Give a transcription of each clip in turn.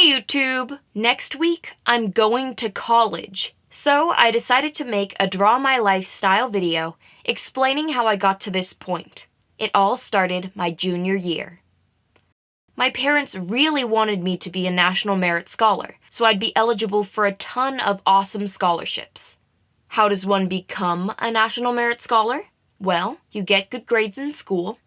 YouTube! Next week, I'm going to college. So I decided to make a Draw My Life style video explaining how I got to this point. It all started my junior year. My parents really wanted me to be a National Merit Scholar, so I'd be eligible for a ton of awesome scholarships. How does one become a National Merit Scholar? Well, you get good grades in school,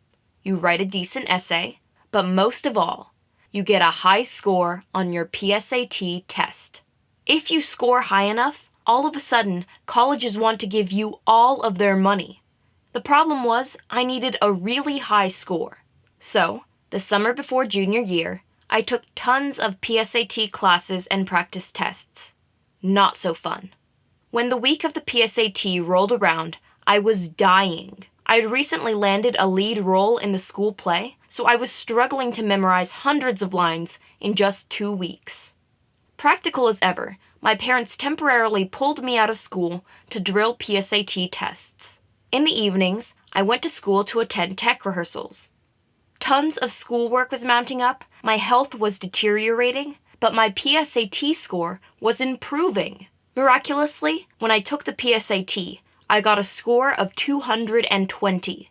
you write a decent essay, but most of all, you get a high score on your PSAT test. If you score high enough, all of a sudden, colleges want to give you all of their money. The problem was, I needed a really high score. So, the summer before junior year, I took tons of PSAT classes and practice tests. Not so fun. When the week of the PSAT rolled around, I was dying. I'd recently landed a lead role in the school play, so I was struggling to memorize hundreds of lines in just 2 weeks. Practical as ever, my parents temporarily pulled me out of school to drill PSAT tests. In the evenings, I went to school to attend tech rehearsals. Tons of schoolwork was mounting up, my health was deteriorating, but my PSAT score was improving. Miraculously, when I took the PSAT, I got a score of 220.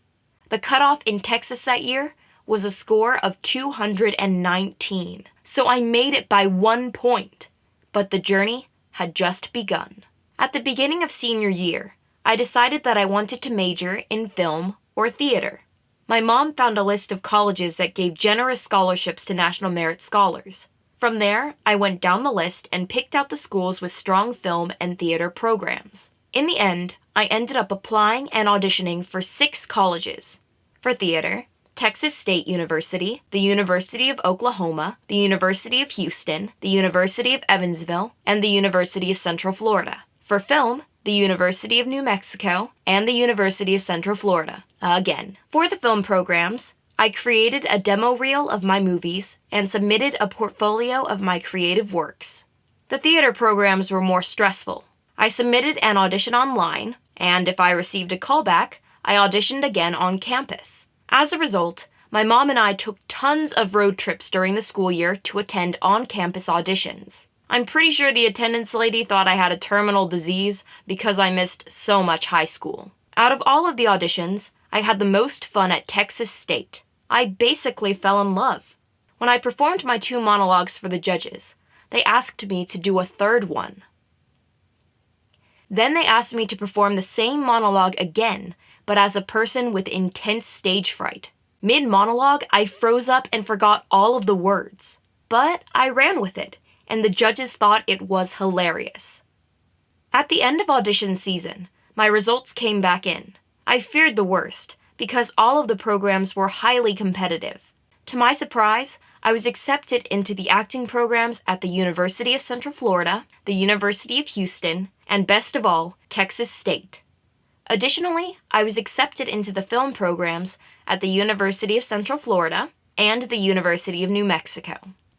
The cutoff in Texas that year was a score of 219, so I made it by 1 point. But the journey had just begun. At the beginning of senior year, I decided that I wanted to major in film or theater. My mom found a list of colleges that gave generous scholarships to National Merit Scholars. From there, I went down the list and picked out the schools with strong film and theater programs. In the end, I ended up applying and auditioning for 6 colleges. For theater, Texas State University, the University of Oklahoma, the University of Houston, the University of Evansville, and the University of Central Florida. For film, the University of New Mexico, and the University of Central Florida. Again. For the film programs, I created a demo reel of my movies and submitted a portfolio of my creative works. The theater programs were more stressful. I submitted an audition online, and if I received a callback, I auditioned again on campus. As a result, my mom and I took tons of road trips during the school year to attend on-campus auditions. I'm pretty sure the attendance lady thought I had a terminal disease because I missed so much high school. Out of all of the auditions, I had the most fun at Texas State. I basically fell in love. When I performed my 2 monologues for the judges, they asked me to do a 3rd one. Then they asked me to perform the same monologue again, but as a person with intense stage fright. Mid-monologue, I froze up and forgot all of the words. But I ran with it, and the judges thought it was hilarious. At the end of audition season, my results came back in. I feared the worst, because all of the programs were highly competitive. To my surprise, I was accepted into the acting programs at the University of Central Florida, the University of Houston, and best of all, Texas State. Additionally, I was accepted into the film programs at the University of Central Florida and the University of New Mexico.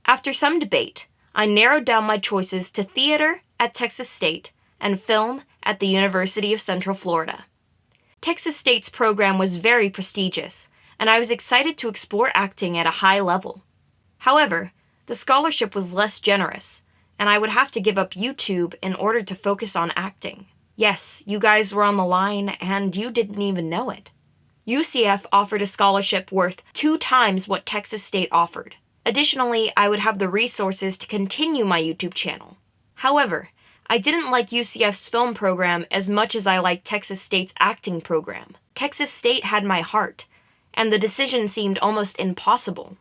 After some debate, I narrowed down my choices to theater at Texas State and film at the University of Central Florida. Texas State's program was very prestigious, and I was excited to explore acting at a high level. However, the scholarship was less generous, and I would have to give up YouTube in order to focus on acting. Yes, you guys were on the line, and you didn't even know it. UCF offered a scholarship worth 2 times what Texas State offered. Additionally, I would have the resources to continue my YouTube channel. However, I didn't like UCF's film program as much as I liked Texas State's acting program. Texas State had my heart, and the decision seemed almost impossible.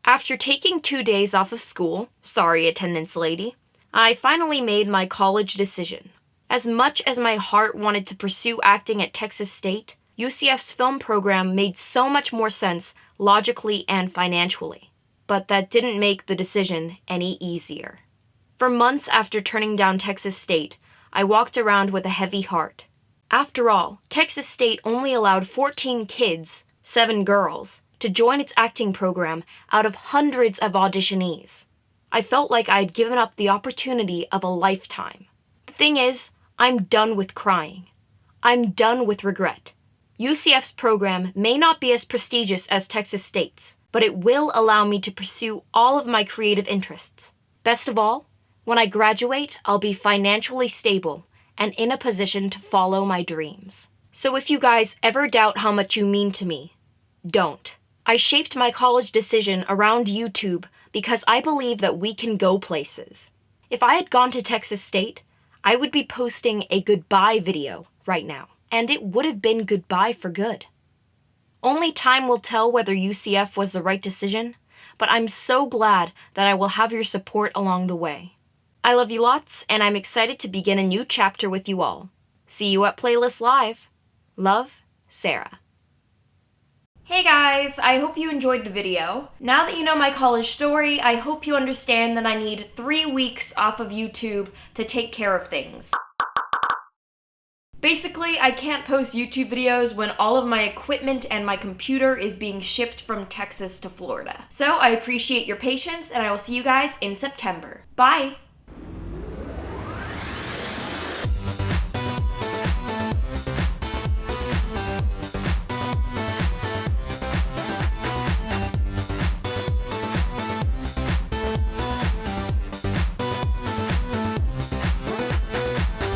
After taking 2 days off of school, sorry attendance lady, I finally made my college decision. As much as my heart wanted to pursue acting at Texas State, UCF's film program made so much more sense logically and financially. But that didn't make the decision any easier. For months after turning down Texas State, I walked around with a heavy heart. After all, Texas State only allowed 14 kids, 7 girls, to join its acting program out of hundreds of auditionees. I felt like I'd given up the opportunity of a lifetime. The thing is, I'm done with crying. I'm done with regret. UCF's program may not be as prestigious as Texas State's, but it will allow me to pursue all of my creative interests. Best of all, when I graduate, I'll be financially stable and in a position to follow my dreams. So if you guys ever doubt how much you mean to me, don't. I shaped my college decision around YouTube because I believe that we can go places. If I had gone to Texas State, I would be posting a goodbye video right now, and it would have been goodbye for good. Only time will tell whether UCF was the right decision, but I'm so glad that I will have your support along the way. I love you lots, and I'm excited to begin a new chapter with you all. See you at Playlist Live. Love, Sarah. Hey guys, I hope you enjoyed the video. Now that you know my college story, I hope you understand that I need 3 weeks off of YouTube to take care of things. Basically, I can't post YouTube videos when all of my equipment and my computer is being shipped from Texas to Florida. So I appreciate your patience, and I will see you guys in September. Bye!